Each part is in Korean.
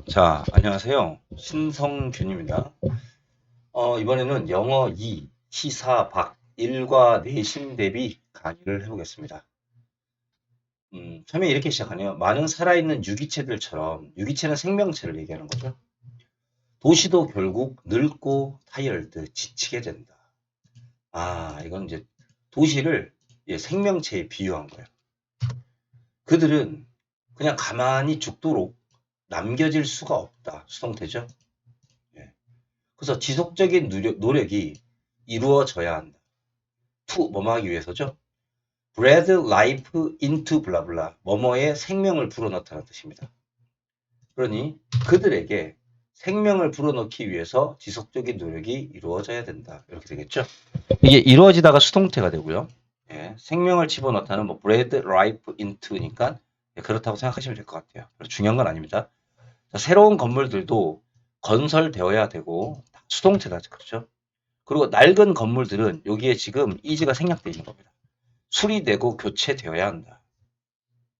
자, 안녕하세요. 신성균입니다. 이번에는 영어 2, 시사 박 1과 내신 대비 강의를 해보겠습니다. 처음에 이렇게 시작하네요. 많은 살아있는 유기체들처럼, 유기체는 생명체를 얘기하는 거죠. 도시도 결국 늙고 타이얼드, 지치게 된다. 이건 이제 도시를 생명체에 비유한 거예요. 그들은 그냥 가만히 죽도록 남겨질 수가 없다. 수동태죠. 예. 그래서 지속적인 노력이 이루어져야 한다. 뭐뭐 하기 위해서죠. breathe life into 블라블라. 뭐뭐에 생명을 불어넣다는 뜻입니다. 그러니 그들에게 생명을 불어넣기 위해서 지속적인 노력이 이루어져야 된다. 이렇게 되겠죠. 이게 이루어지다가 수동태가 되고요. 예, 생명을 집어넣다는 뭐 breathe life into니까 그렇다고 생각하시면 될 것 같아요. 중요한 건 아닙니다. 자, 새로운 건물들도 건설되어야 되고 수동태다. 그렇죠. 그리고 낡은 건물들은 여기에 지금 이즈가 생략되어 있는 겁니다. 수리되고 교체되어야 한다.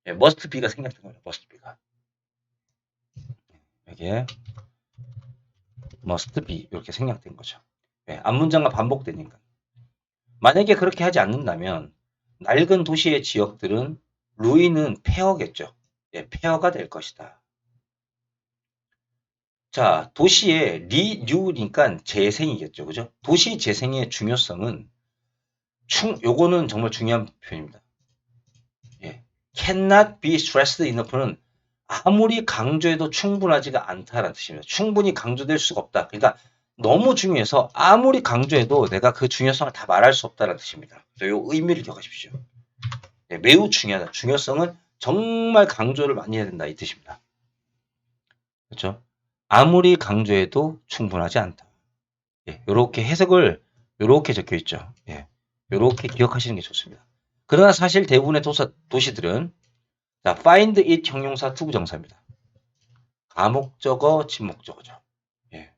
예, must be가 생략된 거예요. must be가. 여기에 must be 이렇게 생략된 거죠. 예, 앞문장과 반복되니까. 만약에 그렇게 하지 않는다면 낡은 도시의 지역들은 루인은 폐허겠죠. 예, 폐허가 될 것이다. 자, 도시의 리뉴니까 재생이겠죠. 그죠? 도시 재생의 중요성은 요거는 정말 중요한 표현입니다. 예. cannot be stressed enough는 아무리 강조해도 충분하지가 않다라는 뜻입니다. 충분히 강조될 수가 없다. 그러니까 너무 중요해서 아무리 강조해도 내가 그 중요성을 다 말할 수 없다는 뜻입니다. 그래서 이 의미를 기억하십시오. 예, 매우 중요하다. 중요성은 정말 강조를 많이 해야 된다 이 뜻입니다. 그렇죠? 아무리 강조해도 충분하지 않다. 예, 이렇게 해석을 이렇게 적혀 있죠. 예, 이렇게 기억하시는 게 좋습니다. 그러나 사실 대부분의 도시들은 자, find it 형용사 투부정사입니다. 가목적어, 진목적어죠. 예.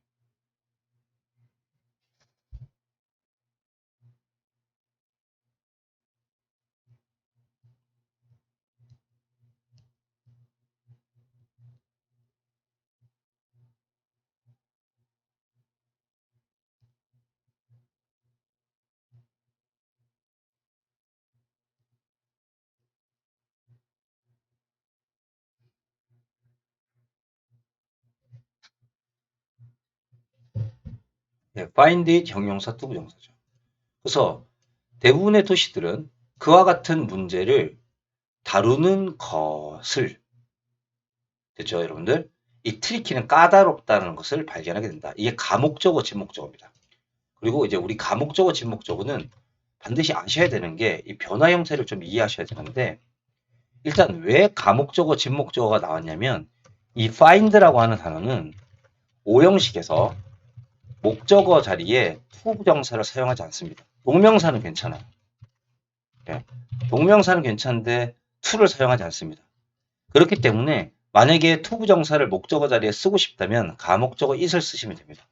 예, find it 형용사 투부정사죠. 그래서 대부분의 도시들은 그와 같은 문제를 다루는 것을 됐죠, 여러분들? 이 트리키는 까다롭다는 것을 발견하게 된다. 이게 가목적어, 진목적어입니다. 그리고 이제 우리 가목적어, 진목적어는 반드시 아셔야 되는 게 이 변화 형태를 좀 이해하셔야 되는데 일단 왜 가목적어, 진목적어가 나왔냐면 이 find라고 하는 단어는 오형식에서 목적어 자리에 to 부정사를 사용하지 않습니다. 동명사는 괜찮아요. 예. 동명사는 괜찮은데 to를 사용하지 않습니다. 그렇기 때문에 만약에 to 부정사를 목적어 자리에 쓰고 싶다면 가목적어 it을 쓰시면 됩니다.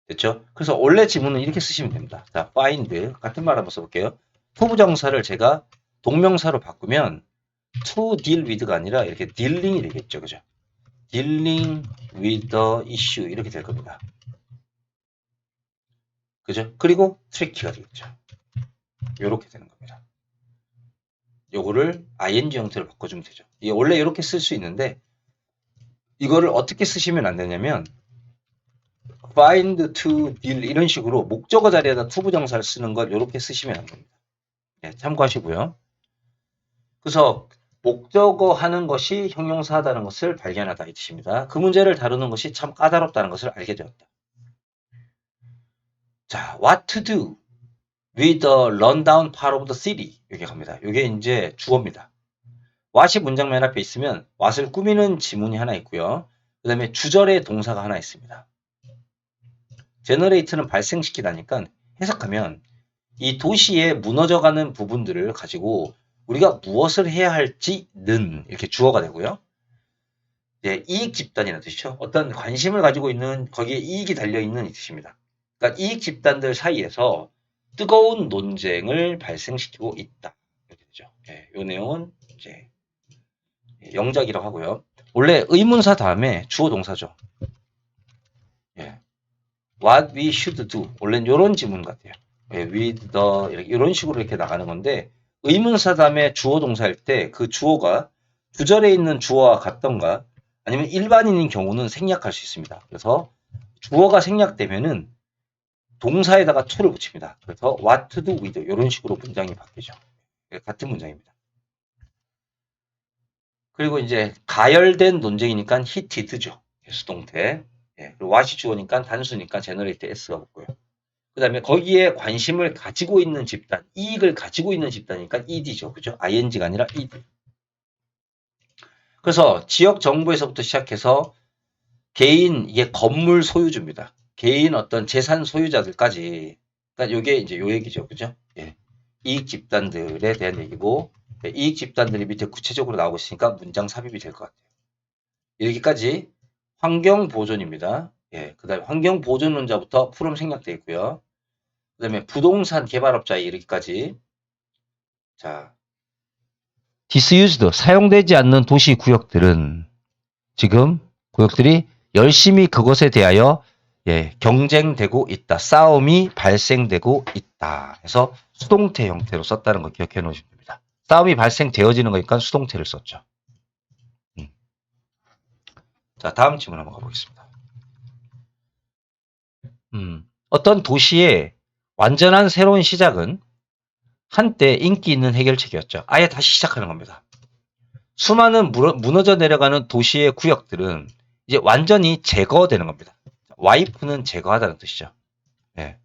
됐죠? 그래서 원래 지문은 이렇게 쓰시면 됩니다. 자, find 같은 말 한번 써볼게요. to 부정사를 제가 동명사로 바꾸면 to deal with가 아니라 이렇게 dealing이 되겠죠. 그죠? dealing with the issue 이렇게 될 겁니다. 그죠? 그리고 tricky가 되겠죠. 이렇게 되는 겁니다. 요거를 ing 형태로 바꿔주면 되죠. 이게 원래 이렇게 쓸 수 있는데 이거를 어떻게 쓰시면 안 되냐면 find to deal 이런 식으로 목적어 자리에다 to 부정사를 쓰는 걸 이렇게 쓰시면 안 됩니다. 네, 참고하시고요. 그래서 목적어 하는 것이 형용사하다는 것을 발견하다 이 뜻입니다. 그 문제를 다루는 것이 참 까다롭다는 것을 알게 되었다. 자, what to do with the rundown part of the city 여기 갑니다. 이게 이제 주어입니다. what이 문장 맨 앞에 있으면 what을 꾸미는 지문이 하나 있고요. 그 다음에 주절의 동사가 하나 있습니다. generate는 발생시키다니까 해석하면 이 도시에 무너져가는 부분들을 가지고 우리가 무엇을 해야 할지는 이렇게 주어가 되고요. 이제 이익 집단이라는 뜻이죠. 어떤 관심을 가지고 있는 거기에 이익이 달려있는 이 뜻입니다. 그러니까 이익 집단들 사이에서 뜨거운 논쟁을 발생시키고 있다. 이렇게 되죠. 이 내용은 이제 영작이라고 하고요. 원래 의문사 다음에 주어 동사죠. 예. What we should do. 원래는 이런 지문 같아요. 예, with the 이런 식으로 이렇게 나가는 건데 의문사 다음에 주어 동사일 때 그 주어가 구절에 있는 주어와 같던가 아니면 일반인인 경우는 생략할 수 있습니다. 그래서 주어가 생략되면은 동사에다가 to를 붙입니다. 그래서 what to do with 이런 식으로 문장이 바뀌죠. 같은 문장입니다. 그리고 이제 가열된 논쟁이니까 heated죠. 수동태. 예, 그리고 what이 주어니까 단수니까 generate s가 붙고요. 그 다음에 거기에 관심을 가지고 있는 집단, 이익을 가지고 있는 집단이니까 ed죠. 그죠? ing가 아니라 ed. 그래서 지역 정부에서부터 시작해서 개인, 이게 건물 소유주입니다. 개인 어떤 재산 소유자들까지. 그러니까 요게 이제 요 얘기죠. 그죠? 예. 이익 집단들에 대한 얘기고, 예, 이익 집단들이 밑에 구체적으로 나오고 있으니까 문장 삽입이 될 것 같아요. 여기까지 환경 보존입니다. 예. 그 다음에 환경 보존론자부터 풀음 생략되어 있고요. 그 다음에 부동산 개발업자에 이르기까지. 자, disused, 사용되지 않는 도시 구역들은 지금 구역들이 열심히 그것에 대하여 예, 경쟁되고 있다. 싸움이 발생되고 있다. 해서 수동태 형태로 썼다는 거 기억해 놓으시면 됩니다. 싸움이 발생되어지는 거니까 수동태를 썼죠. 자, 다음 질문 한번 가보겠습니다. 어떤 도시의 완전한 새로운 시작은 한때 인기 있는 해결책이었죠. 아예 다시 시작하는 겁니다. 수많은 무너져 내려가는 도시의 구역들은 이제 완전히 제거되는 겁니다. 와이프는 제거하다는 뜻이죠. 예.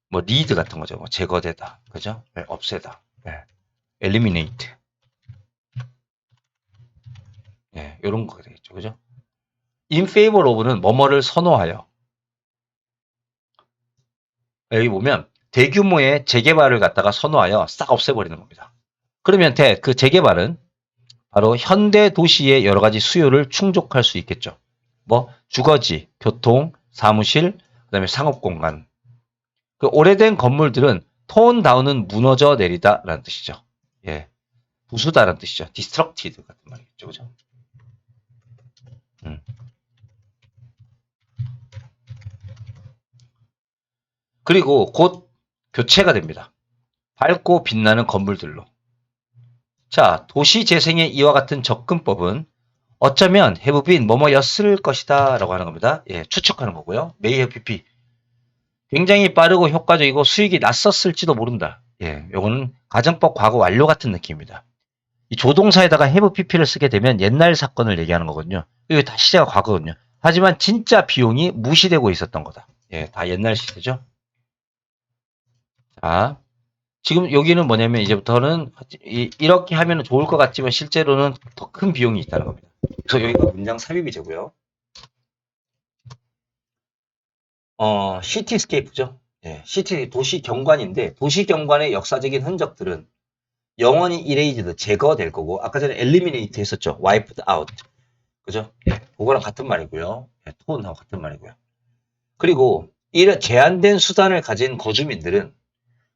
뭐 리드 같은 거죠. 뭐 제거되다, 그죠? 네, 없애다, 예. eliminate, 예, 이런 거가 되겠죠, 그죠? in favor of는 뭐뭐를 선호하여. 여기 보면 대규모의 재개발을 갖다가 선호하여 싹 없애버리는 겁니다. 그러면 그 재개발은 바로 현대 도시의 여러 가지 수요를 충족할 수 있겠죠. 뭐 주거지, 교통, 사무실, 그다음에 상업 공간. 그 오래된 건물들은 톤 다운은 무너져 내리다라는 뜻이죠. 예, 부수다라는 뜻이죠. 디스트럭티드 같은 말이겠죠, 그죠? 그리고 곧 교체가 됩니다. 밝고 빛나는 건물들로. 자, 도시 재생의 이와 같은 접근법은 어쩌면 have been 뭐뭐였을 것이다 라고 하는 겁니다. 예, 추측하는 거고요. may have pp. 굉장히 빠르고 효과적이고 수익이 났었을지도 모른다. 예, 요거는 가정법 과거 완료 같은 느낌입니다. 이 조동사에다가 have pp를 쓰게 되면 옛날 사건을 얘기하는 거거든요. 이거 다 시제가 과거거든요. 하지만 진짜 비용이 무시되고 있었던 거다. 예, 다 옛날 시대죠. 자, 지금 여기는 뭐냐면 이제부터는 이렇게 하면 좋을 것 같지만 실제로는 더 큰 비용이 있다는 겁니다. 그래서 여기가 문장 삽입이 되고요. 시티스케이프죠. 예, 시티 도시 경관인데 도시 경관의 역사적인 흔적들은 영원히 이레이즈드 제거될 거고 아까 전에 엘리미네이트 했었죠. 와이프드 아웃. 그죠? 예, 그거랑 같은 말이고요. 예, 톤하고 같은 말이고요. 그리고 이런 제한된 수단을 가진 거주민들은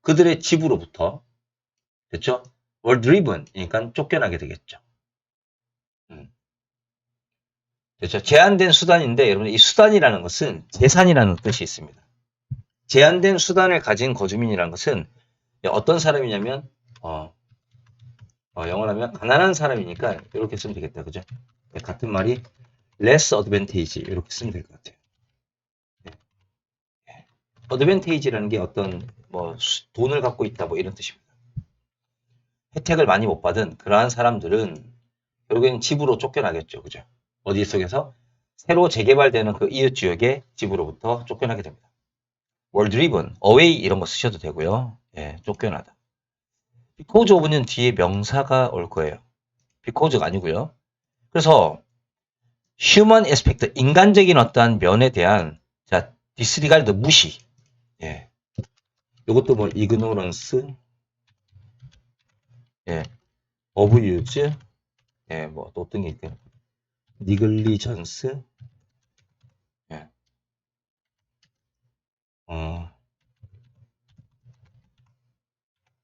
그들의 집으로부터 됐죠? were driven이니까 쫓겨나게 되겠죠. 그렇죠. 제한된 수단인데 여러분 이 수단이라는 것은 재산이라는 뜻이 있습니다. 제한된 수단을 가진 거주민이라는 것은 어떤 사람이냐면 영어로 하면 가난한 사람이니까 이렇게 쓰면 되겠다. 그죠? 네, 같은 말이 less advantage 이렇게 쓰면 될 것 같아요. 네. advantage라는 게 어떤 뭐 돈을 갖고 있다 뭐 이런 뜻입니다. 혜택을 많이 못 받은 그러한 사람들은 결국엔 집으로 쫓겨나겠죠. 그죠? 어디 속에서? 새로 재개발되는 그 이웃 지역의 집으로부터 쫓겨나게 됩니다. were driven, away 이런 거 쓰셔도 되고요. 예, 쫓겨나다. because of는 뒤에 명사가 올 거예요. because가 아니고요. 그래서 human aspect, 인간적인 어떠한 면에 대한 자, disregard, 무시. 예. 이것도 뭐 ignorance, 예, abuse, 예, 뭐 또 어떤 게 있대요. negligence, 예.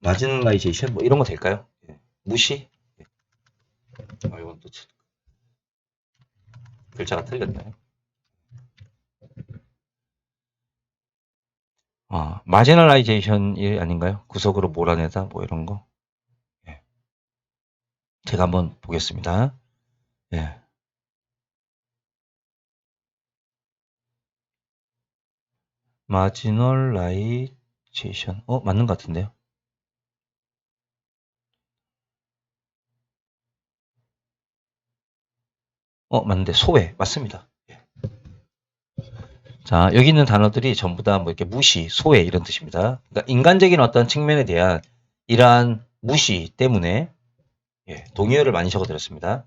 marginalization 뭐 이런 거 될까요? 예. 무시? 예. 이건 또 글자가 틀렸네. 마지널라이제이션이 아닌가요? 구석으로 몰아내다 뭐 이런 거. 예. 제가 한번 보겠습니다. 예. 마지널라이제이션. 맞는 것 같은데요. 맞는데 소외 맞습니다. 예. 자, 여기 있는 단어들이 전부 다 뭐 이렇게 무시, 소외 이런 뜻입니다. 그러니까 인간적인 어떤 측면에 대한 이러한 무시 때문에 동의어를 많이 적어드렸습니다.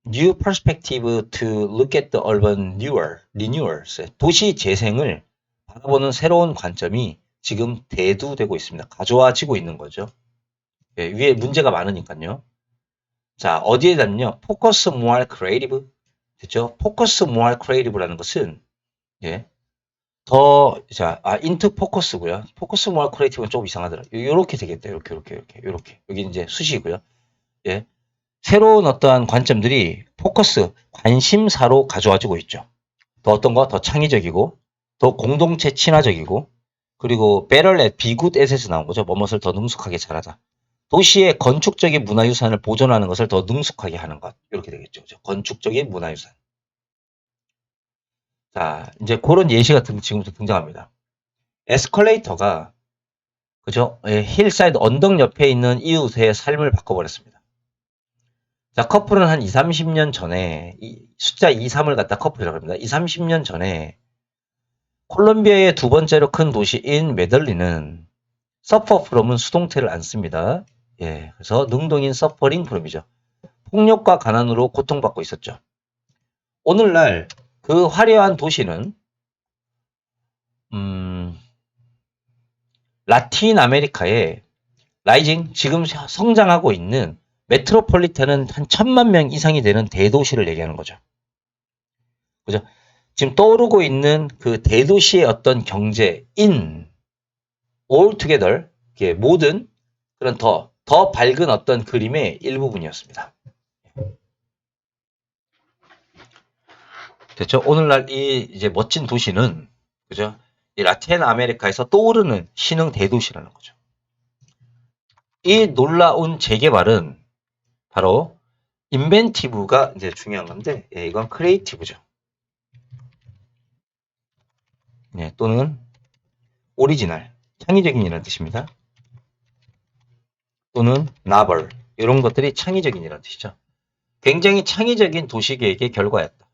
New perspective to look at the urban renewals. 도시 재생을 바라보는 새로운 관점이 지금 대두되고 있습니다. 가져와지고 있는 거죠. 위에 문제가 많으니까요. 자, 어디에 대한요? Focus more creative. 됐죠? Focus more creative라는 것은 into focus고요. Focus more creative는 조금 이상하더라. 요렇게 되겠다. 요렇게. 여기 이제 수식이고요. 예. 새로운 어떠한 관점들이 포커스, 관심사로 가져와지고 있죠. 더 어떤 거? 더 창의적이고, 더 공동체 친화적이고, 그리고 better at, be good at에서 나온 거죠. 뭐뭇을 더 능숙하게 잘하다. 도시의 건축적인 문화유산을 보존하는 것을 더 능숙하게 하는 것. 이렇게 되겠죠. 그죠? 건축적인 문화유산. 자, 이제 그런 예시가 지금부터 등장합니다. 에스컬레이터가, 그죠? 힐사이드 언덕 옆에 있는 이웃의 삶을 바꿔버렸습니다. 자, 커플은 한 20, 30년 전에, 숫자 2, 3을 갖다 커플이라고 합니다. 20, 30년 전에 콜롬비아의 두 번째로 큰 도시인 메들린은 서퍼 프롬은 수동태를 안 씁니다. 그래서 능동인 서퍼링 프롬이죠. 폭력과 가난으로 고통받고 있었죠. 오늘날 그 화려한 도시는 라틴 아메리카의 라이징, 지금 성장하고 있는 메트로폴리탄은 한 1000만 명 이상이 되는 대도시를 얘기하는 거죠. 그죠? 지금 떠오르고 있는 그 대도시의 어떤 경제인 all together 모든 그런 더 밝은 어떤 그림의 일부분이었습니다. 됐죠? 오늘날 이 이제 멋진 도시는 그죠? 이 라틴 아메리카에서 떠오르는 신흥 대도시라는 거죠. 이 놀라운 재개발은 바로 인벤티브가 이제 중요한 건데, 이건 크리에이티브죠. 또는 오리지널, 창의적인이라는 뜻입니다. 또는 나벌, 이런 것들이 창의적인이라는 뜻이죠. 굉장히 창의적인 도시계획의 결과였다.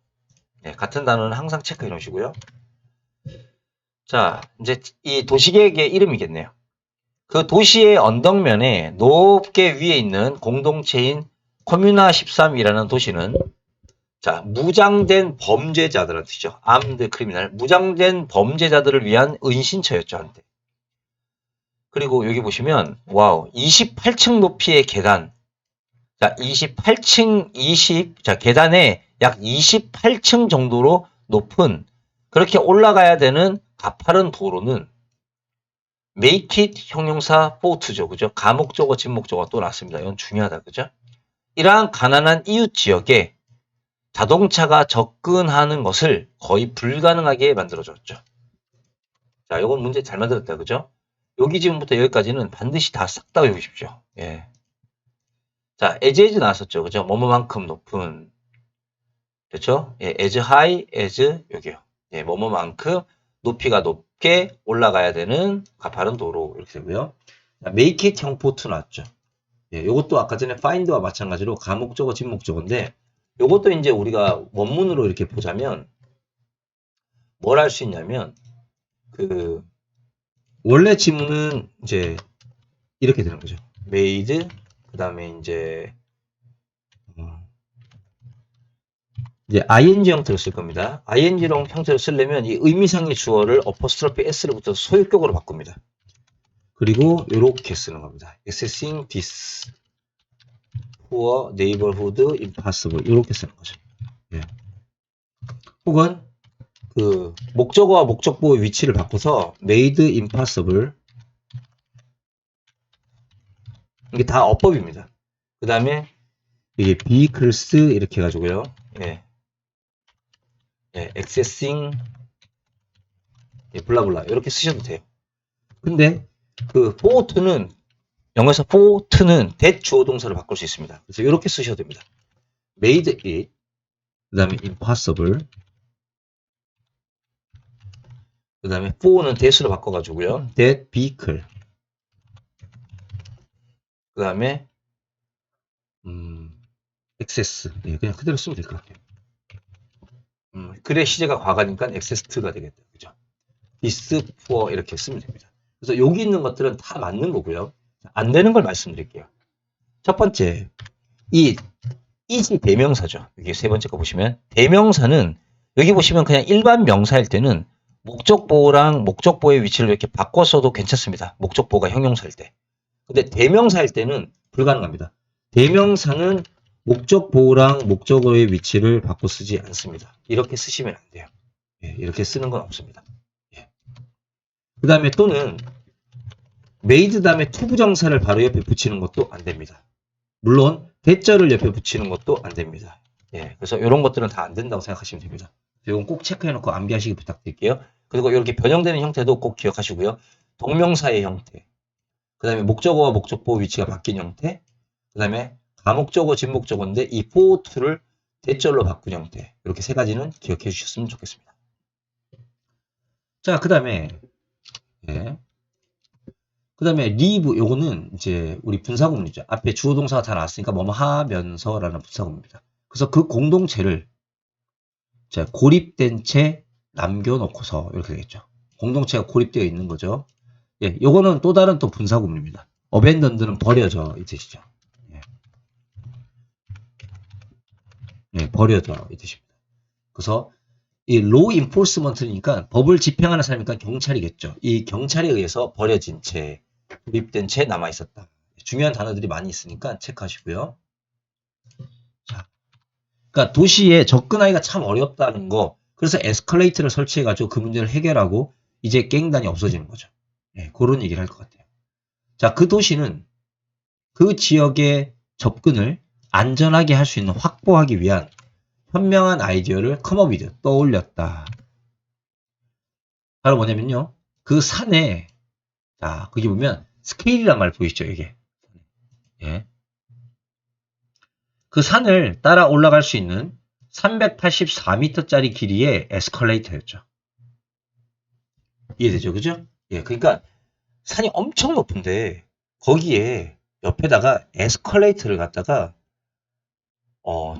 같은 단어는 항상 체크해 놓으시고요. 자, 이제 이 도시계획의 이름이겠네요. 그 도시의 언덕면에 높게 위에 있는 공동체인 코뮤나 13이라는 도시는 자, 무장된 범죄자들한테 뜻이죠. 암드 크리미널, 무장된 범죄자들을 위한 은신처였죠, 한때. 그리고 여기 보시면 와우, 28층 높이의 계단. 자, 28층 자, 계단에 약 28층 정도로 높은 그렇게 올라가야 되는 가파른 도로는 make it 형용사 fort죠. 그죠? 가목적어, 진목적어 또 나왔습니다. 이건 중요하다. 그죠? 이러한 가난한 이웃 지역에 자동차가 접근하는 것을 거의 불가능하게 만들어줬죠. 자, 이건 문제 잘 만들었다. 그죠? 여기 지금부터 여기까지는 반드시 다 싹 다 외우십시오. 자, as 나왔었죠. 그죠? 뭐뭐만큼 높은. 그렇죠? as high as 여기요. 뭐뭐만큼 높이가 높게 올라가야 되는 가파른 도로 이렇게 되고요. make it 형 포트 나왔죠. 요것도 아까 전에 find와 마찬가지로 가목적어, 진목적어인데 요것도 이제 우리가 원문으로 이렇게 보자면 뭘 할 수 있냐면 그 원래 지문은 이제 이렇게 되는 거죠. made 그다음에 이제 ing 형태로 쓸 겁니다. ing 형태로 쓰려면 이 의미상의 주어를 어퍼스트로피 s를 붙여서 소유격으로 바꿉니다. 그리고 이렇게 쓰는 겁니다. accessing this poor neighborhood impossible 이렇게 쓰는 거죠. 혹은 그 목적어와 목적보의 위치를 바꿔서 made impossible 이게 다 어법입니다. 그 다음에 이게 vehicles 이렇게 해가지고요. 예. 예, accessing 예, 블라블라 이렇게 쓰셔도 돼요. 근데 그 for to는 영어에서 for to는 that 주어 동사를 바꿀 수 있습니다. 그래서 이렇게 쓰셔도 됩니다. made it 그 다음에 impossible 그 다음에 for는 that으로 바꿔가지고요. that vehicle 그 다음에 access 네, 그냥 그대로 쓰면 될 것 같아요. 그래 시제가 과거니까 accessed가 되겠다. 그죠? this for 이렇게 쓰면 됩니다. 그래서 여기 있는 것들은 다 맞는 거고요. 안 되는 걸 말씀드릴게요. 첫 번째, 이지 대명사죠. 여기 세 번째 거 보시면 대명사는 여기 보시면 그냥 일반 명사일 때는 목적보호랑 목적보호의 위치를 이렇게 바꿔서도 괜찮습니다. 목적보호가 형용사일 때. 근데 대명사일 때는 불가능합니다. 대명사는 목적보호랑 목적어의 위치를 바꿔 쓰지 않습니다. 이렇게 쓰시면 안 돼요. 예, 이렇게 쓰는 건 없습니다. 예. 그 다음에 또는 made 다음에 to 부정사를 바로 옆에 붙이는 것도 안 됩니다. 물론 대절을 옆에 붙이는 것도 안 됩니다. 예, 그래서 이런 것들은 다 안 된다고 생각하시면 됩니다. 이건 꼭 체크해놓고 암기하시기 부탁드릴게요. 그리고 이렇게 변형되는 형태도 꼭 기억하시고요. 동명사의 형태, 그 다음에 목적어와 목적보호 위치가 바뀐 형태, 그 다음에 가목적어, 진목적어인데 이 for to를 대절로 바꾼 형태, 이렇게 세 가지는 기억해 주셨으면 좋겠습니다. 자, 그 다음에 예. 그 다음에 leave 요거는 이제 우리 분사구문이죠. 앞에 주어 동사가 다 나왔으니까 뭐뭐 하면서라는 분사구문입니다. 그래서 그 공동체를 자, 고립된 채 남겨놓고서 이렇게 되겠죠. 공동체가 고립되어 있는 거죠. 예, 요거는 또 다른 또 분사구문입니다. abandoned는 버려져 이 뜻이죠. 예. 예, 버려져 이 뜻입니다. 그래서 이 law enforcement니까 법을 집행하는 사람이니까 경찰이겠죠. 이 경찰에 의해서 버려진 채, 고립된 채 남아 있었다. 중요한 단어들이 많이 있으니까 체크하시고요. 자, 그러니까 도시에 접근하기가 참 어렵다는 거. 그래서 에스컬레이터를 설치해가지고 그 문제를 해결하고 이제 갱단이 없어지는 거죠. 네, 그런 얘기를 할 것 같아요. 자, 그 도시는 그 지역의 접근을 안전하게 할 수 있는 확보하기 위한 현명한 아이디어를 컴업이드 떠올렸다. 바로 뭐냐면요. 그 산에 자, 거기 보면 스케일이란 말 보이시죠? 이게. 예. 그 산을 따라 올라갈 수 있는 384m짜리 길이의 에스컬레이터였죠. 이해되죠? 그죠? 예, 그러니까 산이 엄청 높은데 거기에 옆에다가 에스컬레이터를 갖다가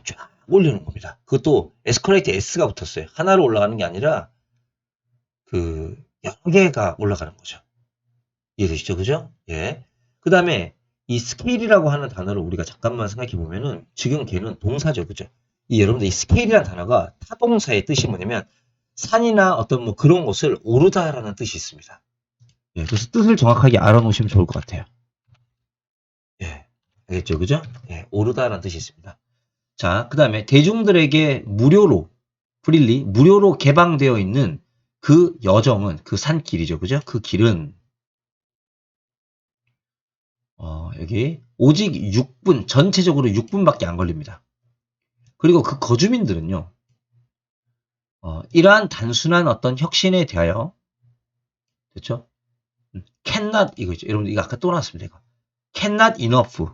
쫙 올리는 겁니다. 그것도 에스컬레이터 S가 붙었어요. 하나로 올라가는 게 아니라 그 여러 개가 올라가는 거죠. 이해되시죠? 그죠? 예. 그 다음에 이 스케일이라고 하는 단어를 우리가 잠깐만 생각해 보면은 지금 걔는 동사죠. 그죠? 여러분들 이 스케일이라는 단어가 타동사의 뜻이 뭐냐면 산이나 어떤 뭐 그런 곳을 오르다라는 뜻이 있습니다. 예, 그래서 뜻을 정확하게 알아놓으시면 좋을 것 같아요. 예, 알겠죠? 그죠? 예, 오르다라는 뜻이 있습니다. 자, 그 다음에 대중들에게 무료로, 프릴리, 무료로 개방되어 있는 그 여정은, 그 산길이죠. 그죠? 그 길은, 여기, 오직 6분, 전체적으로 6분밖에 안 걸립니다. 그리고 그 거주민들은요, 이러한 단순한 어떤 혁신에 대하여, 됐죠? cannot, 이거죠. 여러분, 이거 아까 또 나왔습니다. 이거. cannot enough.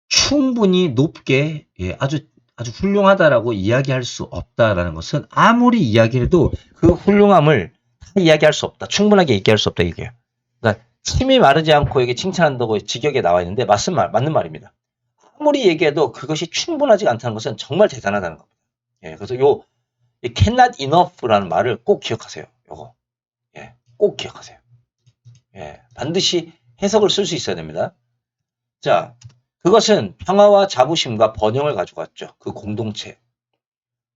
충분히 높게, 예, 아주 훌륭하다라고 이야기할 수 없다라는 것은 아무리 이야기해도 그 훌륭함을 다 이야기할 수 없다. 충분하게 얘기할 수 없다. 이게요. 그러니까 침이 마르지 않고 이게 칭찬한다고 직역에 나와 있는데 맞는 말입니다. 아무리 얘기해도 그것이 충분하지 않다는 것은 정말 대단하다는 겁니다. 예, 그래서 이 cannot enough라는 말을 꼭 기억하세요. 요거. 예, 꼭 기억하세요. 예, 반드시 해석을 쓸 수 있어야 됩니다. 자, 그것은 평화와 자부심과 번영을 가져갔죠. 그 공동체.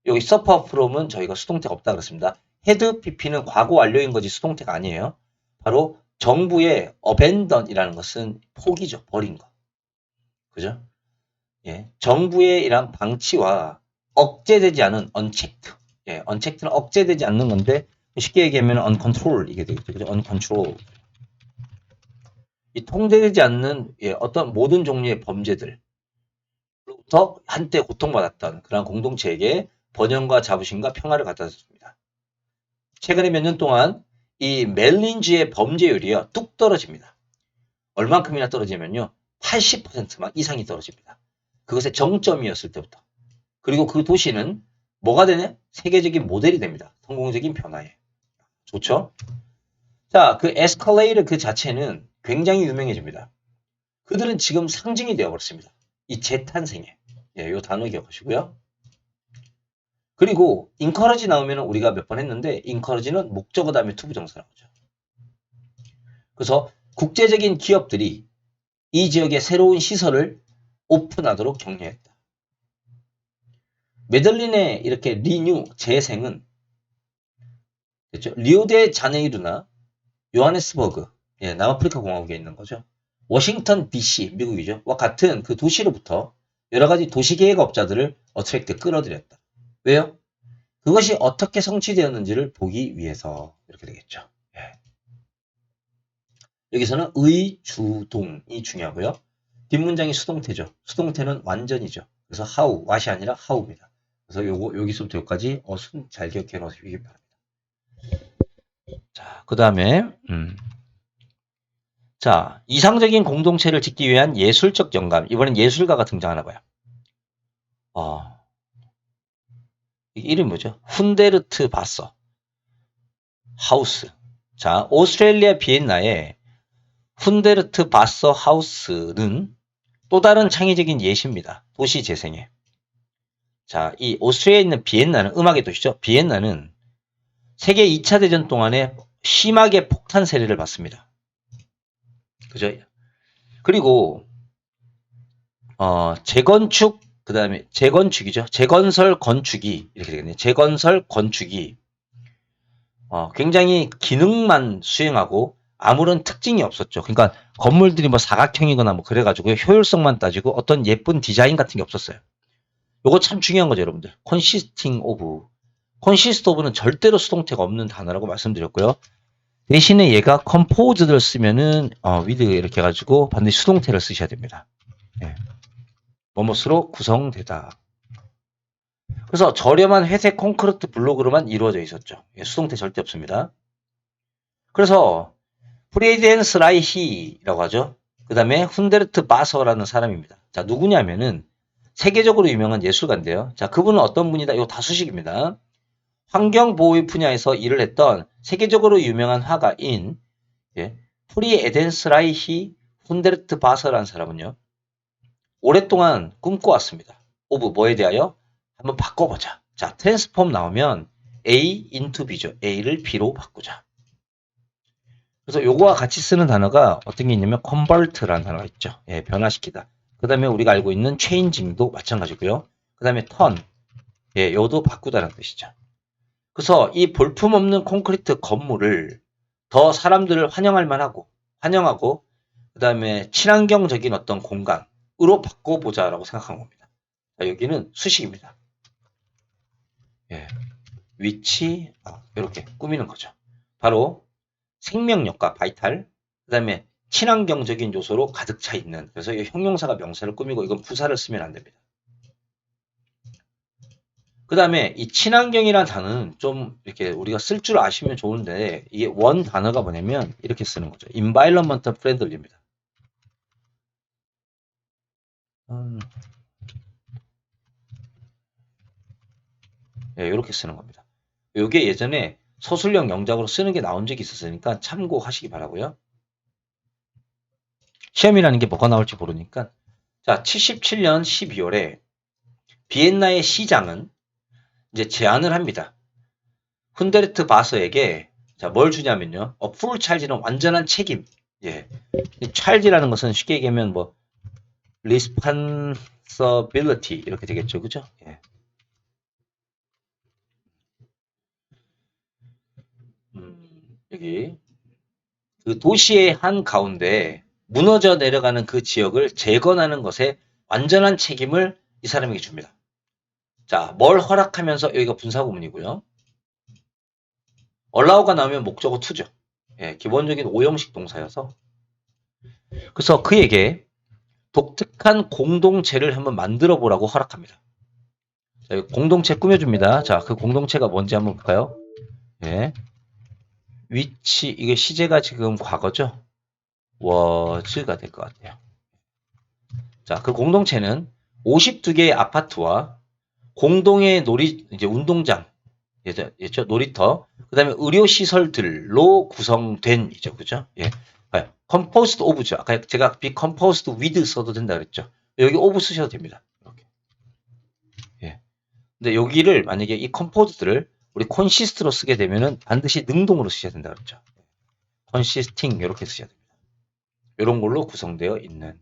여기 suffer from은 저희가 수동태가 없다 그랬습니다. had pp는 과거 완료인 거지 수동태가 아니에요. 바로 정부의 abandon이라는 것은 포기죠. 버린 거. 그죠? 예. 정부의 이런 방치와 억제되지 않은 unchecked. 예. unchecked는 억제되지 않는 건데 쉽게 얘기하면 uncontrol 이게 되겠죠. 그죠? uncontrol. 이 통제되지 않는 어떤 모든 종류의 범죄들로부터 한때 고통받았던 그런 공동체에게 번영과 자부심과 평화를 갖다 줬습니다. 최근에 몇 년 동안 이 멜린주의 범죄율이요 뚝 떨어집니다. 얼만큼이나 떨어지면요 80%만 이상이 떨어집니다. 그것의 정점이었을 때부터. 그리고 그 도시는 뭐가 되냐? 세계적인 모델이 됩니다. 성공적인 변화에. 좋죠? 자, 그 에스컬레이터 그 자체는 굉장히 유명해집니다. 그들은 지금 상징이 되어버렸습니다. 이 재탄생에. 예, 요 단어 기억하시고요. 그리고 인커러지 나오면 우리가 몇 번 했는데 인커러지는 목적어 다음에 투부 정사 나오죠. 그래서 국제적인 기업들이 이 지역에 새로운 시설을 오픈하도록 격려했다. 메들린의 이렇게 리뉴 재생은 됐죠? 리오데 자네이루나 요하네스버그, 예, 남아프리카 공화국에 있는 거죠. 워싱턴 DC, 미국이죠. 와 같은 그 도시로부터 여러 가지 도시계획업자들을 어트랙트 끌어들였다. 왜요? 그것이 어떻게 성취되었는지를 보기 위해서 이렇게 되겠죠. 예. 여기서는 의주동이 중요하고요. 뒷문장이 수동태죠. 수동태는 완전이죠. 그래서 how, what이 아니라 how입니다. 그래서 요거 여기서부터 여기까지 잘 기억해 놓으시기 바랍니다. 자, 그 다음에 자, 이상적인 공동체를 짓기 위한 예술적 영감. 이번엔 예술가가 등장하나 봐요. 이름이 뭐죠? 훈데르트 바서 하우스. 자, 오스트레일리아 비엔나의 훈데르트 바서 하우스는 또 다른 창의적인 예시입니다. 도시 재생에. 자, 이 오스트리아에 있는 비엔나는 음악의 도시죠. 비엔나는 세계 2차 대전 동안에 심하게 폭탄 세례를 받습니다. 그죠? 그리고 재건축 그 다음에 재건축이죠. 재건설 건축이 이렇게 되겠네요. 재건설 건축이 굉장히 기능만 수행하고 아무런 특징이 없었죠. 그러니까 건물들이 뭐 사각형이거나 뭐 그래가지고 효율성만 따지고 어떤 예쁜 디자인 같은 게 없었어요. 요거 참 중요한 거죠, 여러분들. consisting of. consist of는 절대로 수동태가 없는 단어라고 말씀드렸고요. 대신에 얘가 composed를 쓰면은 with 이렇게 해가지고 반드시 수동태를 쓰셔야 됩니다. 예. 뭐뭇으로 구성되다. 그래서 저렴한 회색 콘크리트 블록으로만 이루어져 있었죠. 예, 수동태 절대 없습니다. 그래서 프리에덴스 라이히라고 하죠. 그 다음에 훈데르트 바서라는 사람입니다. 자, 누구냐면은 세계적으로 유명한 예술가인데요. 자, 그분은 어떤 분이다? 이거 다 수식입니다. 환경보호 분야에서 일을 했던 세계적으로 유명한 화가인 프리에덴스 라이히 훈데르트 바서라는 사람은요. 오랫동안 꿈꿔왔습니다. 오브 뭐에 대하여? 한번 바꿔보자. 자, 트랜스폼 나오면 A into B죠. A를 B로 바꾸자. 그래서 요거와 같이 쓰는 단어가 어떤 게 있냐면 convert라는 단어가 있죠. 예, 변화시키다. 그 다음에 우리가 알고 있는 changing도 마찬가지고요. 그 다음에 turn, 예, 요도 바꾸다라는 뜻이죠. 그래서 이 볼품없는 콘크리트 건물을 더 사람들을 환영하고 그 다음에 친환경적인 어떤 공간으로 바꿔보자라고 생각한 겁니다. 자, 여기는 수식입니다. 예, 위치, 이렇게 꾸미는 거죠. 바로 생명력과 바이탈, 그 다음에 친환경적인 요소로 가득 차 있는. 그래서 이 형용사가 명사를 꾸미고 이건 부사를 쓰면 안 됩니다. 그 다음에 이 친환경이라는 단어는 좀 이렇게 우리가 쓸 줄 아시면 좋은데 이게 원 단어가 뭐냐면 이렇게 쓰는 거죠. environmental friendly입니다. 예, 이렇게 쓰는 겁니다. 이게 예전에 서술형 영작으로 쓰는 게 나온 적이 있었으니까 참고하시기 바라고요. 시험이라는 게 뭐가 나올지 모르니까. 자, 77년 12월에 비엔나의 시장은 이제 제안을 합니다. 훈데르트 바서에게 자, 뭘 주냐면요. 풀 찰지는 완전한 책임. 예. 찰지라는 것은 쉽게 얘기하면 뭐 responsibility 이렇게 되겠죠. 그죠? 예. 여기 그 도시의 한 가운데 무너져 내려가는 그 지역을 재건하는 것에 완전한 책임을 이 사람에게 줍니다. 자, 뭘 허락하면서 여기가 분사구문이고요. allow가 나오면 목적어 to죠. 예, 기본적인 오형식 동사여서 그래서 그에게 독특한 공동체를 한번 만들어 보라고 허락합니다. 자, 공동체 꾸며줍니다. 자, 그 공동체가 뭔지 한번 볼까요? 예. 위치, 이게 시제가 지금 과거죠? was가 될 것 같아요. 자, 그 공동체는 52개의 아파트와 공동의 이제 운동장, 예죠? 놀이터, 그 다음에 의료시설들로 구성된, 이죠. 그죠? 예. composed of죠. 아까 제가 be composed with 써도 된다 그랬죠. 여기 of 쓰셔도 됩니다. 이렇게. 예. 근데 여기를 만약에 이 composed를 우리 consist로 쓰게 되면은 반드시 능동으로 쓰셔야 된다 그랬죠. consisting, 이렇게 쓰셔야 됩니다. 이런 걸로 구성되어 있는.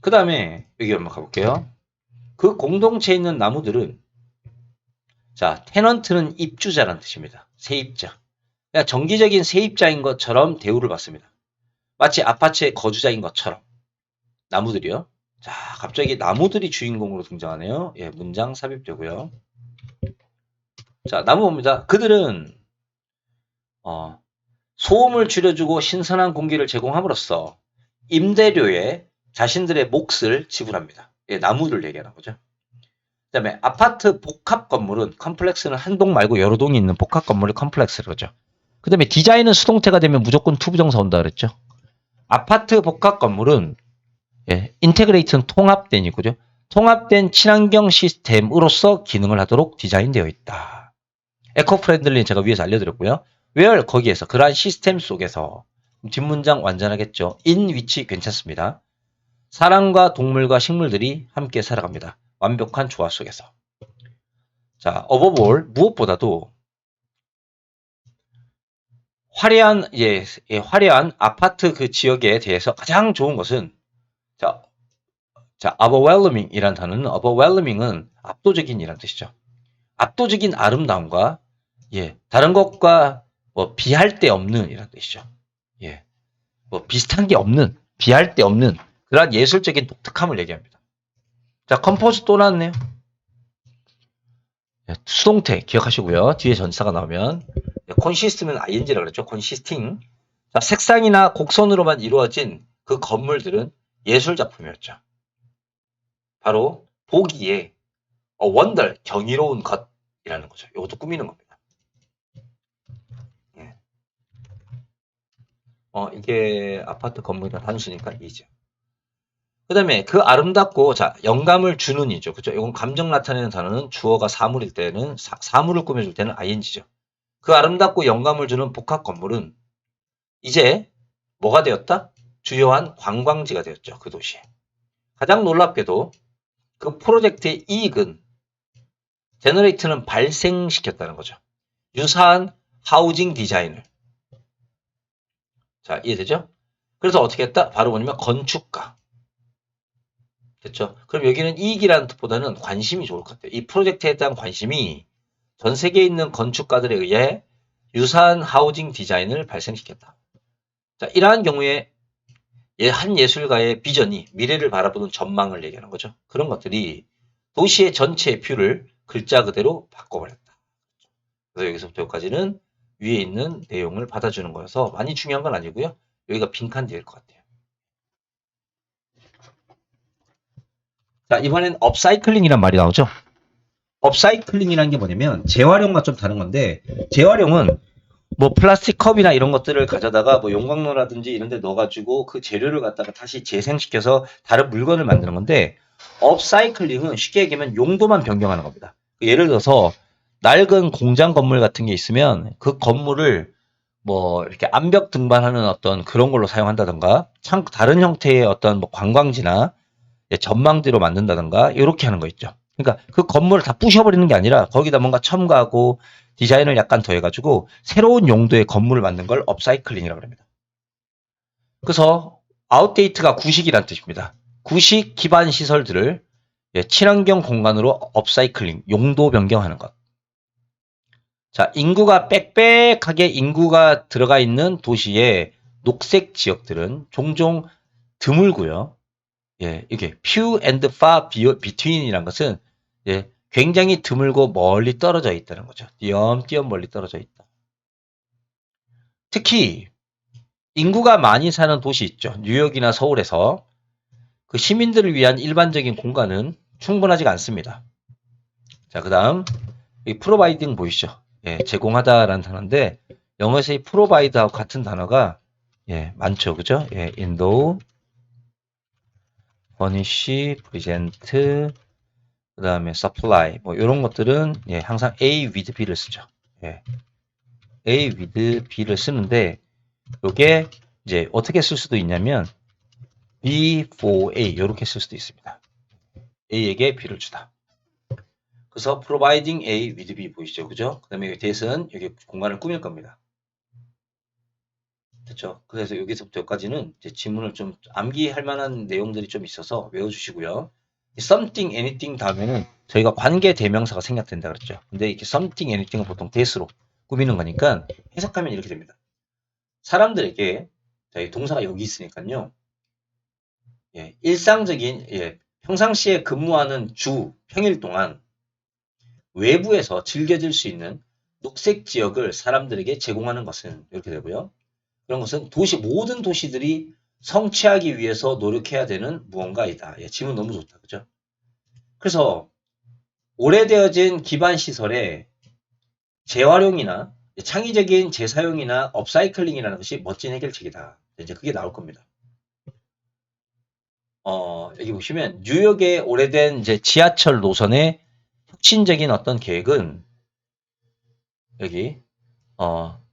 그 다음에 여기 한번 가볼게요. 그 공동체에 있는 나무들은, 자, 테넌트는 입주자라는 뜻입니다. 세입자. 그냥 정기적인 세입자인 것처럼 대우를 받습니다. 마치 아파트의 거주자인 것처럼. 나무들이요. 자, 갑자기 나무들이 주인공으로 등장하네요. 예, 문장 삽입되고요. 자, 나무 봅니다. 그들은 소음을 줄여주고 신선한 공기를 제공함으로써 임대료에 자신들의 몫을 지불합니다. 예, 나무를 얘기하는 거죠. 그 다음에 아파트 복합 건물은, 컴플렉스는 한 동 말고 여러 동이 있는 복합 건물을 컴플렉스로 그러죠. 그 다음에 디자인은 수동태가 되면 무조건 투부정사 온다 그랬죠. 아파트 복합 건물은, 예, 인테그레이트는 통합된 이고죠. 통합된 친환경 시스템으로서 기능을 하도록 디자인되어 있다. 에코 프렌들리는 제가 위에서 알려드렸고요. where, 거기에서, 그러한 시스템 속에서, 뒷문장 완전하겠죠. in which 괜찮습니다. 사람과 동물과 식물들이 함께 살아갑니다. 완벽한 조화 속에서. 자, above all, 무엇보다도 화려한, 화려한 아파트 그 지역에 대해서 가장 좋은 것은, 자, overwhelming 이란 단어는, overwhelming은 압도적인이란 뜻이죠. 압도적인 아름다움과, 예, 다른 것과 뭐 비할 데 없는 이란 뜻이죠. 예, 뭐 비슷한 게 없는, 비할 데 없는 그러한 예술적인 독특함을 얘기합니다. 자, 컴포즈 또 나왔네요. 예, 수동태 기억하시고요. 뒤에 전치사가 나오면, consist면 ing라고 그랬죠. consisting. 자, 색상이나 곡선으로만 이루어진 그 건물들은 예술 작품이었죠. 바로 보기에 wonder, 경이로운 것이라는 거죠. 이것도 꾸미는 겁니다. 예. 이게 아파트 건물이나 단수니까 이죠. 그 다음에 그 아름답고, 자, 영감을 주는 이죠. 그죠? 이건 감정 나타내는 단어는 주어가 사물일 때는, 사물을 꾸며줄 때는 ing죠. 그 아름답고 영감을 주는 복합 건물은 이제 뭐가 되었다? 주요한 관광지가 되었죠. 그 도시에. 가장 놀랍게도 그 프로젝트의 이익은, 제너레이트는 발생시켰다는 거죠. 유사한 하우징 디자인을. 자, 이해되죠? 그래서 어떻게 했다? 바로 뭐냐면 건축가. 됐죠? 그럼 여기는 이익이라는 뜻보다는 관심이 좋을 것 같아요. 이 프로젝트에 대한 관심이 전 세계에 있는 건축가들에 의해 유사한 하우징 디자인을 발생시켰다. 자, 이러한 경우에 한 예술가의 비전이 미래를 바라보는 전망을 얘기하는 거죠. 그런 것들이 도시의 전체 뷰를 글자 그대로 바꿔버렸다. 그래서 여기서부터 여기까지는 위에 있는 내용을 받아주는 거여서 많이 중요한 건 아니고요. 여기가 빈칸 뒤일 것 같아요. 자, 이번엔 업사이클링이란 말이 나오죠. 업사이클링이라는 게 뭐냐면 재활용과 좀 다른 건데, 재활용은 뭐 플라스틱 컵이나 이런 것들을 가져다가 뭐 용광로라든지 이런 데 넣어가지고 그 재료를 갖다가 다시 재생시켜서 다른 물건을 만드는 건데, 업사이클링은 쉽게 얘기하면 용도만 변경하는 겁니다. 예를 들어서 낡은 공장 건물 같은 게 있으면 그 건물을 뭐 이렇게 암벽 등반하는 어떤 그런 걸로 사용한다던가, 다른 형태의 어떤 뭐 관광지나 전망대로 만든다던가 이렇게 하는 거 있죠. 그러니까 그 건물을 다 부셔버리는 게 아니라 거기다 뭔가 첨가하고 디자인을 약간 더해가지고 새로운 용도의 건물을 만든 걸 업사이클링이라고 합니다. 그래서 아웃데이트가 구식이란 뜻입니다. 구식 기반 시설들을 친환경 공간으로 업사이클링, 용도 변경하는 것. 자, 인구가 빽빽하게 인구가 들어가 있는 도시의 녹색 지역들은 종종 드물고요. 예, 이게 few and far between이란 것은 굉장히 드물고 멀리 떨어져 있다는 거죠. 띄엄띄엄 멀리 떨어져 있다. 특히 인구가 많이 사는 도시 있죠. 뉴욕이나 서울에서 그 시민들을 위한 일반적인 공간은 충분하지가 않습니다. 자, 그 다음 이 프로바이딩 보이시죠? 예, 제공하다라는 단어인데 영어에서 이 프로바이드하고 같은 단어가 예, 많죠. 그죠? 예, 인도, furnish, present, 그 다음에 supply 뭐 이런 것들은 예, 항상 A with B를 쓰죠. 예, A with B를 쓰는데 이게 이제 어떻게 쓸 수도 있냐면 B for A 이렇게 쓸 수도 있습니다. A에게 B를 주다. 그래서 providing A with B 보이시죠? 그죠? 그 다음에 that은 여기 공간을 꾸밀 겁니다. 됐죠? 그래서 여기서부터 여기까지는 이제 지문을 좀 암기할 만한 내용들이 좀 있어서 외워주시고요. something, anything 다음에는 저희가 관계 대명사가 생략된다 그랬죠. 근데 이렇게 something, anything은 보통 that으로 꾸미는 거니까 해석하면 이렇게 됩니다. 사람들에게 저희 동사가 여기 있으니까요. 예, 일상적인 평상시에 근무하는 주 평일 동안 외부에서 즐겨질 수 있는 녹색 지역을 사람들에게 제공하는 것은 이렇게 되고요. 그런 것은 모든 도시들이 성취하기 위해서 노력해야 되는 무언가이다. 예, 지문 너무 좋다. 그죠? 그래서 오래되어진 기반 시설의 재활용이나 창의적인 재사용이나 업사이클링이라는 것이 멋진 해결책이다. 이제 그게 나올 겁니다. 여기 보시면 뉴욕의 오래된 이제 지하철 노선의 혁신적인 어떤 계획은 여기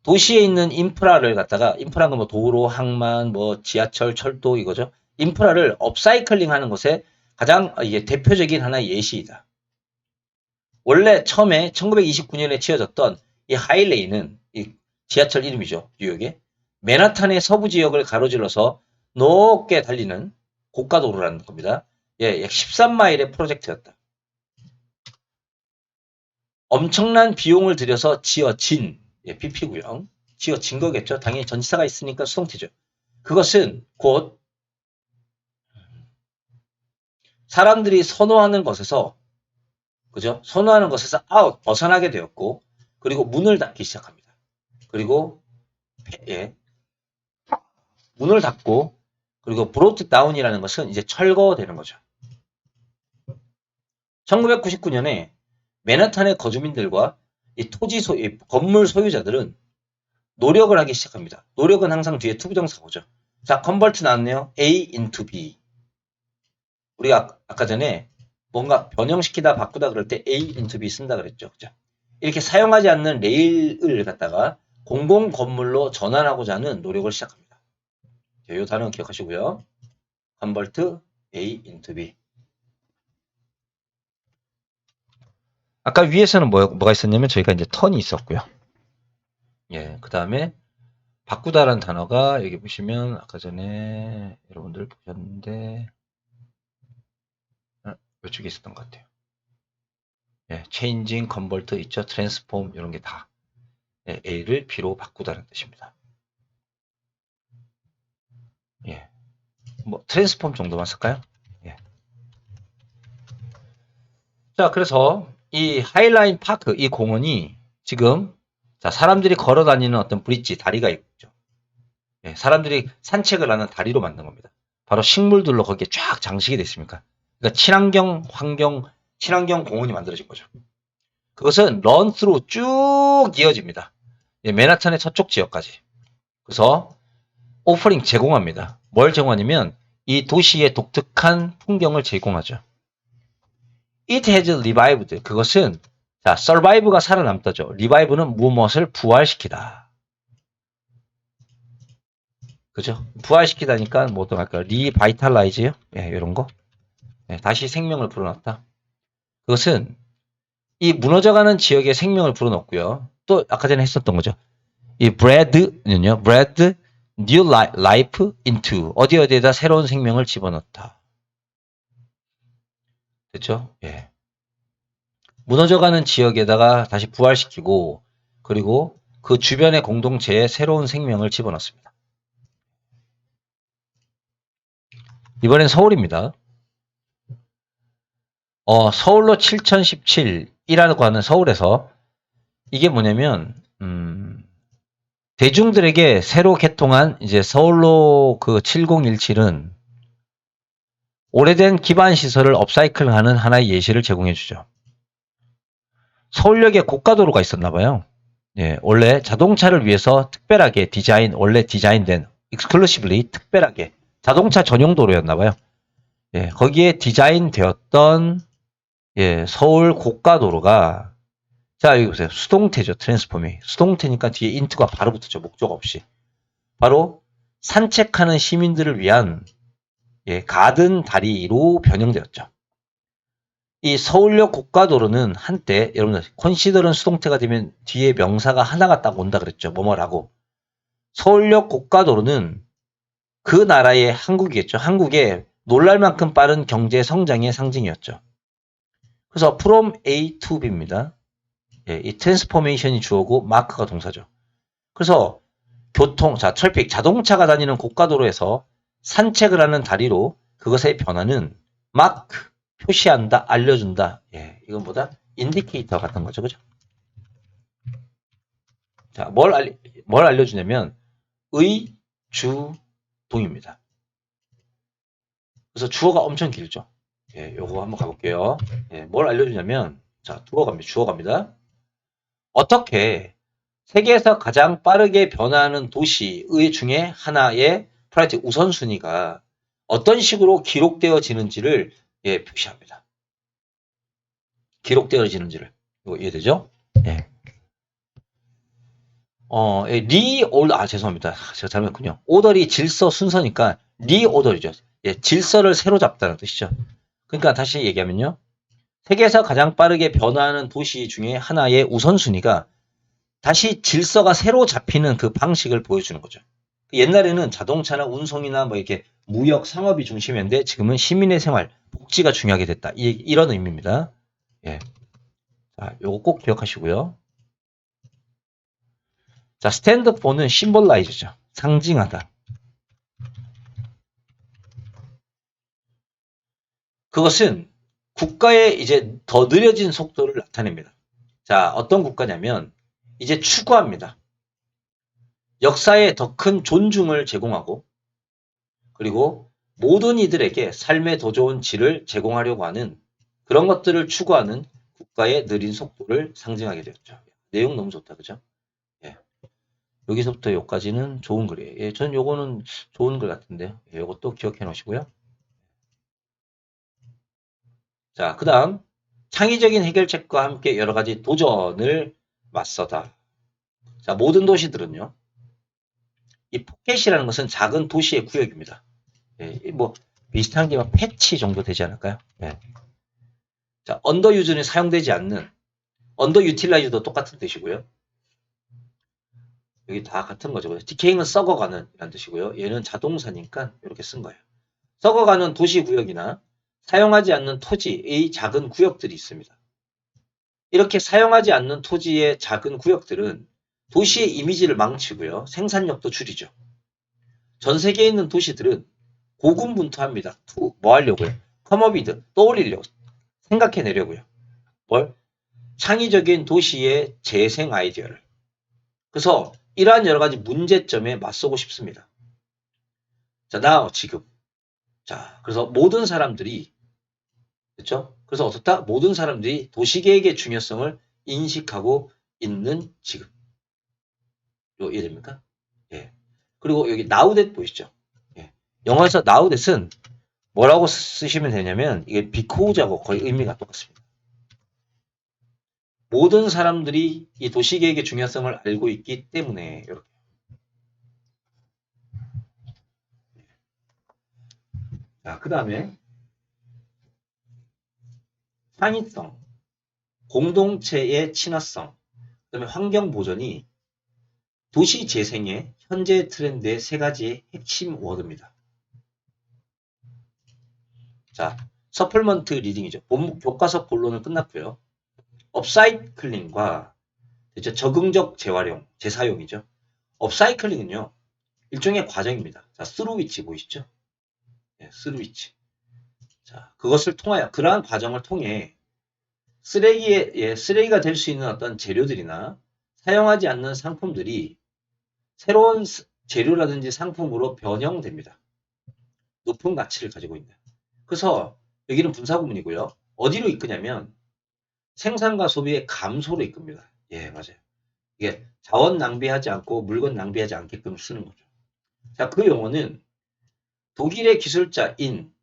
도시에 있는 인프라를 갖다가 인프라는 뭐 도로, 항만, 뭐 지하철, 철도 이거죠. 인프라를 업사이클링 하는 것에 가장 이게 대표적인 하나의 예시이다. 원래 처음에 1929년에 지어졌던 이 하이레인은 이 지하철 이름이죠. 뉴욕의 맨하탄의 서부 지역을 가로질러서 높게 달리는 고가도로라는 겁니다. 예, 약 13마일의 프로젝트였다. 엄청난 비용을 들여서 지어진 PP고요. 지어진 거겠죠. 당연히 전치사가 있으니까 수동태죠. 그것은 곧 사람들이 선호하는 것에서 그죠? 선호하는 것에서 벗어나게 되었고 그리고 문을 닫기 시작합니다. 그리고 문을 닫고 그리고 브로트 다운이라는 것은 이제 철거되는 거죠. 1999년에 맨하탄의 거주민들과 이 건물 소유자들은 노력을 하기 시작합니다. 노력은 항상 뒤에 투부정사가 오죠. 자, 컨버트 나왔네요. A into B. 우리가 아까 전에 뭔가 변형시키다 바꾸다 그럴 때 A into B 쓴다 그랬죠. 그죠? 이렇게 사용하지 않는 레일을 갖다가 공공 건물로 전환하고자 하는 노력을 시작합니다. 이 단어 기억하시고요. 컨버트 A into B. 아까 위에서는 뭐가 있었냐면 저희가 이제 턴이 있었고요. 예, 그 다음에 바꾸다라는 단어가 여기 보시면 아까 전에 여러분들 보셨는데 이쪽에 있었던 것 같아요. 예, changing, convert 있죠. transform 이런 게 다 A를 B로 바꾸다는 뜻입니다. 예, 뭐 transform 정도만 쓸까요? 예. 자, 그래서 이 하이라인 파크 이 공원이 지금 자 사람들이 걸어 다니는 어떤 브릿지 다리가 있죠. 예, 사람들이 산책을 하는 다리로 만든 겁니다. 바로 식물들로 거기에 쫙 장식이 됐습니까? 그러니까 친환경 공원이 만들어진 거죠. 그것은 런스루 쭉 이어집니다. 예, 맨하탄의 서쪽 지역까지. 그래서 오퍼링 제공합니다. 뭘 제공하냐면 이 도시의 독특한 풍경을 제공하죠. It has revived. 그것은 자, survive가 살아남다죠. revive는 무엇을 부활시키다. 그죠? 부활시키다니까 뭐 어떤 할까요? revitalize요? 예, 이런 거. 예, 다시 생명을 불어넣다. 그것은 이 무너져가는 지역에 생명을 불어넣고요. 또 아까 전에 했었던 거죠. 이 breath는요. breathe new life into 어디에다 새로운 생명을 집어넣다. 됐죠? 예. 무너져가는 지역에다가 다시 부활시키고 그리고 그 주변의 공동체에 새로운 생명을 집어넣습니다. 이번엔 서울입니다. 서울로 7017이라고 하는 서울에서 이게 뭐냐면 대중들에게 새로 개통한 이제 서울로 그 7017은 오래된 기반 시설을 업사이클하는 하나의 예시를 제공해 주죠. 서울역에 고가도로가 있었나 봐요. 예, 원래 자동차를 위해서 특별하게 원래 디자인된 exclusively 특별하게 자동차 전용 도로였나 봐요. 예, 거기에 디자인되었던 예, 서울 고가도로가 자, 여기 보세요. 수동태죠. 트랜스폼이. 수동태니까 뒤에 인트가 바로 붙었죠. 목적 없이. 바로 산책하는 시민들을 위한 예, 가든 다리로 변형되었죠. 이 서울역 고가도로는 한때 여러분들 컨시더는 수동태가 되면 뒤에 명사가 하나가 딱 온다 그랬죠. 뭐뭐라고. 서울역 고가도로는 그 나라의 한국이겠죠. 한국의 놀랄만큼 빠른 경제 성장의 상징이었죠. 그래서 from A to B입니다. 예, 이 트랜스포메이션이 주어고 마크가 동사죠. 그래서 트래픽, 자동차가 다니는 고가도로에서 산책을 하는 다리로 그것의 변화는 마크, 표시한다, 알려준다. 예, 이건 뭐다? 인디케이터 같은 거죠. 그죠? 자, 뭘 알려주냐면 의, 주, 동입니다. 그래서 주어가 엄청 길죠. 예, 요거 한번 가볼게요. 예, 뭘 알려주냐면 자, 주어 갑니다. 어떻게 세계에서 가장 빠르게 변화하는 도시의 중에 하나의 프라이어티 우선순위가 어떤 식으로 기록되어지는지를 예, 표시합니다. 기록되어지는지를. 이거 이해되죠? 예. 죄송합니다. 제가 잘못했군요. 오더리 질서 순서니까 리오더리죠. 예, 질서를 새로 잡다는 뜻이죠. 그러니까 다시 얘기하면요. 세계에서 가장 빠르게 변화하는 도시 중에 하나의 우선순위가 다시 질서가 새로 잡히는 그 방식을 보여주는 거죠. 옛날에는 자동차나 운송이나 뭐 이렇게 무역, 상업이 중심이었는데 지금은 시민의 생활, 복지가 중요하게 됐다. 이런 의미입니다. 예. 자, 요거 꼭 기억하시고요. 자, 스탠드 포는 심볼라이즈죠. 상징하다. 그것은 국가의 이제 더 느려진 속도를 나타냅니다. 자, 어떤 국가냐면 이제 추구합니다. 역사에 더 큰 존중을 제공하고 그리고 모든 이들에게 삶의 더 좋은 질을 제공하려고 하는 그런 것들을 추구하는 국가의 느린 속도를 상징하게 되었죠. 내용 너무 좋다, 그죠? 예. 여기서부터 여기까지는 좋은 글이에요. 예, 전 요거는 좋은 글 같은데요. 예, 요것도 기억해 놓으시고요. 자, 그 다음 창의적인 해결책과 함께 여러 가지 도전을 맞서다. 자, 모든 도시들은요. 이 포켓이라는 것은 작은 도시의 구역입니다. 예, 뭐 비슷한 게 패치 정도 되지 않을까요? 예. 자, 언더유즈는 사용되지 않는 언더유틸라이즈도 똑같은 뜻이고요. 여기 다 같은 거죠. 디케잉은 썩어가는 이란 뜻이고요. 얘는 자동사니까 이렇게 쓴 거예요. 썩어가는 도시구역이나 사용하지 않는 토지의 작은 구역들이 있습니다. 이렇게 사용하지 않는 토지의 작은 구역들은 도시의 이미지를 망치고요. 생산력도 줄이죠. 전 세계에 있는 도시들은 고군분투합니다. 뭐 하려고요? 컴어비드, 떠올리려고, 생각해내려고요. 뭘? 창의적인 도시의 재생 아이디어를. 그래서 이러한 여러 가지 문제점에 맞서고 싶습니다. 자, 지금. 자, 그래서 모든 사람들이, 그렇죠? 그래서 어떻다? 모든 사람들이 도시계획의 중요성을 인식하고 있는 지금. 이거 이해됩니까? 예. 그리고 여기 now that 보이시죠? 예. 영어에서 now that은 뭐라고 쓰시면 되냐면 이게 because하고 거의 의미가 똑같습니다. 모든 사람들이 이 도시계획의 중요성을 알고 있기 때문에 이렇게. 자, 그 다음에 창의성, 공동체의 친화성, 그다음에 환경 보전이 도시 재생의 현재 트렌드의 세 가지의 핵심 워드입니다. 자, 서플먼트 리딩이죠. 교과서 본론은 끝났고요. 업사이클링과 적응적 재활용, 재사용이죠. 업사이클링은요. 일종의 과정입니다. 자, 스루위치 보이시죠? 네, 스루위치. 자, 그것을 통하여 그러한 과정을 통해 쓰레기가 될 수 있는 어떤 재료들이나 사용하지 않는 상품들이 새로운 재료라든지 상품으로 변형됩니다. 높은 가치를 가지고 있는. 그래서 여기는 분사구문이고요. 어디로 이끄냐면 생산과 소비의 감소로 이끕니다. 예, 맞아요. 이게 자원 낭비하지 않고 물건 낭비하지 않게끔 쓰는 거죠. 자, 그 용어는 독일의 기술자인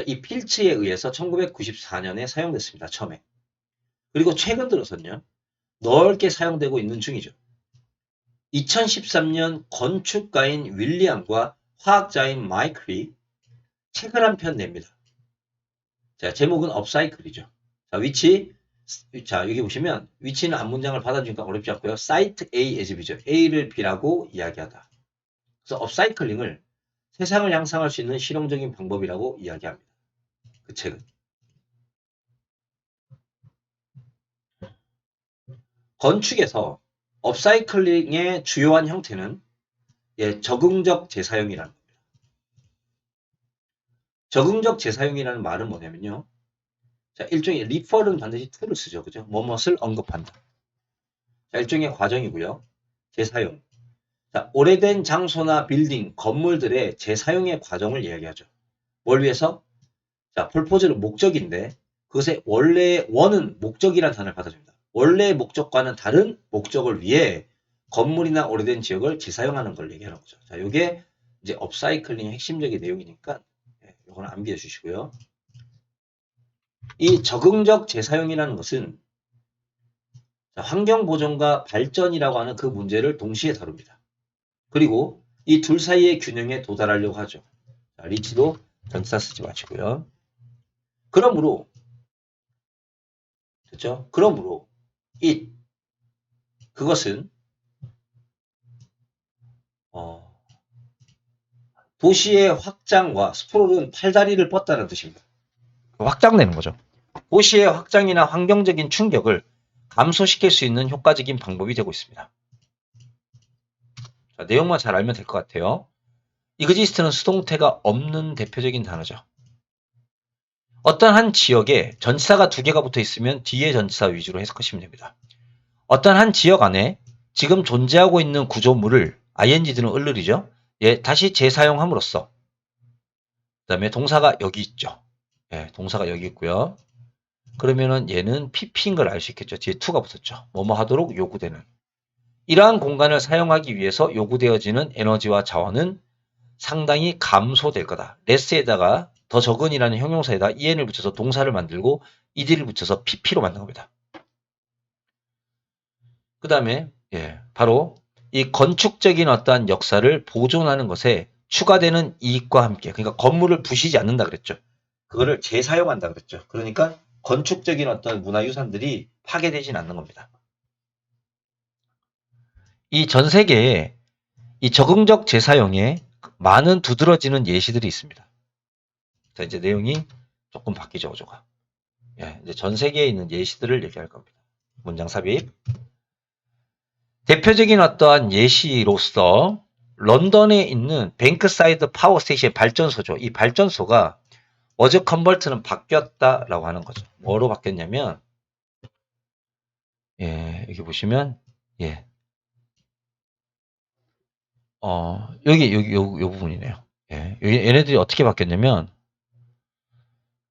이 필츠에 의해서 1994년에 사용됐습니다. 처음에. 그리고 최근 들어서는요. 넓게 사용되고 있는 중이죠. 2013년 건축가인 윌리엄과 화학자인 마이클이 책을 한 편 냅니다. 자, 제목은 업사이클이죠. 자, 여기 보시면 위치는 앞문장을 받아주니까 어렵지 않고요. 사이트 A as B죠. A를 B라고 이야기하다. 그래서 업사이클링을 세상을 향상할 수 있는 실용적인 방법이라고 이야기합니다. 그 책은. 건축에서 업사이클링의 주요한 형태는 적응적 재사용이라는 겁니다. 적응적 재사용이라는 말은 뭐냐면요. 자, 일종의 refer는 반드시 to를 쓰죠. 그죠? 뭐뭇을 언급한다. 자, 일종의 과정이고요. 재사용. 자, 오래된 장소나 빌딩, 건물들의 재사용의 과정을 이야기하죠. 뭘 위해서? 자, purpose는 목적인데 그것의 원래의 원은 목적이라는 단어를 받아줍니다. 원래의 목적과는 다른 목적을 위해 건물이나 오래된 지역을 재사용하는 걸 얘기하는 거죠. 자, 이게 이제 업사이클링의 핵심적인 내용이니까 이거는 암기해 주시고요. 이 적응적 재사용이라는 것은 환경 보존과 발전이라고 하는 그 문제를 동시에 다룹니다. 그리고 이 둘 사이의 균형에 도달하려고 하죠. 자, 리치도 전치사 쓰지 마시고요. 그러므로 됐죠? 그러므로 그것은 도시의 확장과 스프롤은 팔다리를 뻗다는 뜻입니다. 확장되는 거죠. 도시의 확장이나 환경적인 충격을 감소시킬 수 있는 효과적인 방법이 되고 있습니다. 자, 내용만 잘 알면 될 것 같아요. 이그지스트는 수동태가 없는 대표적인 단어죠. 어떤 한 지역에 전치사가 2개가 붙어 있으면 뒤에 전치사 위주로 해석하시면 됩니다. 어떤 한 지역 안에 지금 존재하고 있는 구조물을 ing들은 을르리죠. 다시 재사용함으로써 그 다음에 동사가 여기 있죠. 동사가 여기 있고요. 그러면은 얘는 pp인 걸 알 수 있겠죠. 뒤에 to가 붙었죠. 뭐뭐 하도록 요구되는. 이러한 공간을 사용하기 위해서 요구되어지는 에너지와 자원은 상당히 감소될 거다. less에다가 더 적은이라는 형용사에다 en을 붙여서 동사를 만들고 ed를 붙여서 pp로 만든 겁니다. 그 다음에 바로 이 건축적인 어떠한 역사를 보존하는 것에 추가되는 이익과 함께, 그러니까 건물을 부시지 않는다 그랬죠. 그거를 재사용한다 그랬죠. 그러니까 건축적인 어떤 문화유산들이 파괴되진 않는 겁니다. 이 전 세계에 이 적응적 재사용에 많은 두드러지는 예시들이 있습니다. 자, 이제 내용이 조금 바뀌죠, 오조가. 이제 전 세계에 있는 예시들을 얘기할 겁니다. 문장 삽입. 대표적인 어떠한 예시로서 런던에 있는 뱅크사이드 파워 스테이션 발전소죠. 이 발전소가 워즈 컨버트는 바뀌었다라고 하는 거죠. 뭐로 바뀌었냐면, 여기 보시면, 요 부분이네요. 얘네들이 어떻게 바뀌었냐면,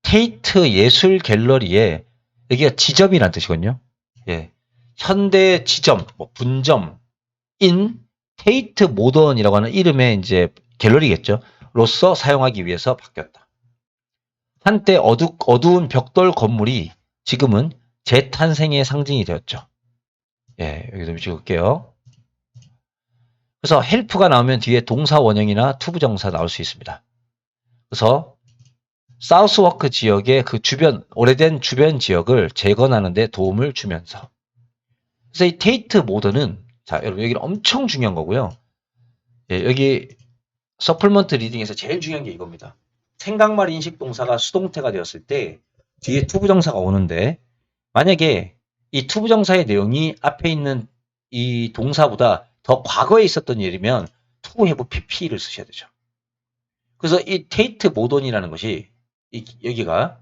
테이트 예술 갤러리에, 여기가 지점이라는 뜻이거든요. 현대 지점, 분점, 테이트 모던이라고 하는 이름의 이제 갤러리겠죠. 로서 사용하기 위해서 바뀌었다. 한때 어두운 벽돌 건물이 지금은 재탄생의 상징이 되었죠. 여기도 찍을게요. 그래서 헬프가 나오면 뒤에 동사 원형이나 투부정사 나올 수 있습니다. 그래서 사우스워크 지역의 그 오래된 주변 지역을 재건하는 데 도움을 주면서. 그래서 이 테이트 모던은, 자, 여러분, 여기는 엄청 중요한 거고요. 여기 서플먼트 리딩에서 제일 중요한 게 이겁니다. 생각말 인식 동사가 수동태가 되었을 때 뒤에 투부정사가 오는데, 만약에 이 투부정사의 내용이 앞에 있는 이 동사보다 더 과거에 있었던 일이면 to have pp를 쓰셔야 되죠. 그래서 이 테이트 모던이라는 것이 여기가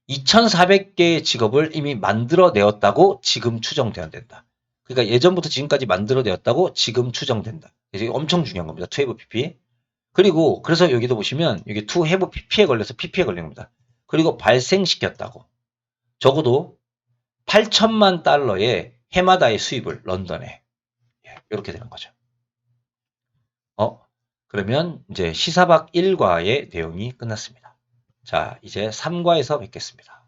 2400개의 직업을 이미 만들어내었다고 지금 추정돼야 된다. 그러니까 예전부터 지금까지 만들어내었다고 지금 추정된다. 이게 엄청 중요한 겁니다. to have pp. 그리고 그래서 여기도 보시면 여기 to have pp에 걸려서 pp에 걸린 겁니다. 그리고 발생시켰다고. 적어도 8천만 달러의 해마다의 수입을 런던에. 이렇게 되는 거죠. 그러면 이제 시사박 1과의 내용이 끝났습니다. 자, 이제 3과에서 뵙겠습니다.